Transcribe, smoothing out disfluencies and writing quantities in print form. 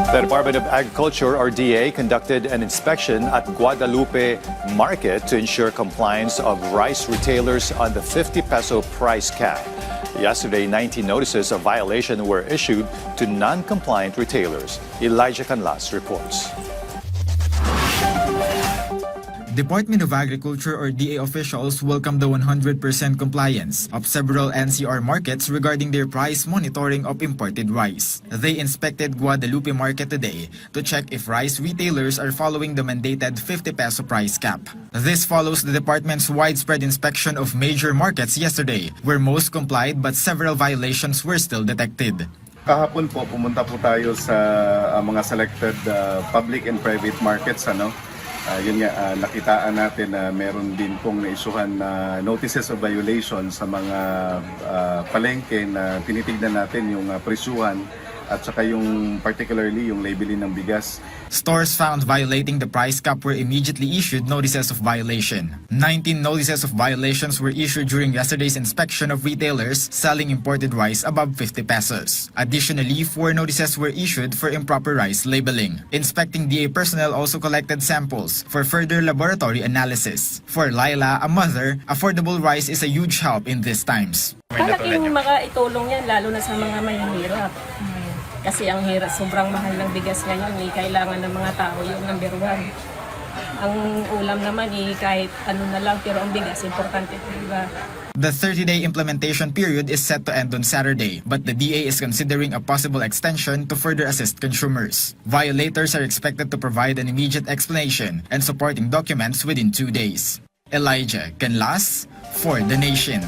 The Department of Agriculture, or DA, conducted an inspection at Guadalupe Market to ensure compliance of rice retailers on the 50 peso price cap. Yesterday, 19 notices of violation were issued to non-compliant retailers. Elijah Canlas reports. Department of Agriculture or DA officials welcomed the 100% compliance of several NCR markets regarding their price monitoring of imported rice. They inspected Guadalupe Market today to check if rice retailers are following the mandated 50 peso price cap. This follows the department's widespread inspection of major markets yesterday, where most complied but several violations were still detected. Kahapon po, pumunta po tayo sa mga selected public and private markets, yun nga, nakitaan natin na meron din pong naisuhan na notices of violation sa mga palengke na tinitignan natin yung presyuhan at saka yung particularly yung labeling ng bigas. Stores found violating the price cap were immediately issued notices of violation. 19 notices of violations were issued during yesterday's inspection of retailers selling imported rice above 50 pesos. Additionally, 4 notices were issued for improper rice labeling. Inspecting DA personnel also collected samples for further laboratory analysis. For Laila, a mother, affordable rice is a huge help in these times. Malaking makaitulong yan lalo na sa mga mahihirap. Kasi ang hirap, sobrang mahal ng bigas ngayon, kailangan ng mga tao yung number 1. Ang ulam naman kahit ano na lang, pero ang bigas, importante po, diba? The 30-day implementation period is set to end on Saturday, but the DA is considering a possible extension to further assist consumers. Violators are expected to provide an immediate explanation and supporting documents within 2 days. Elijah Canlas for The Nation.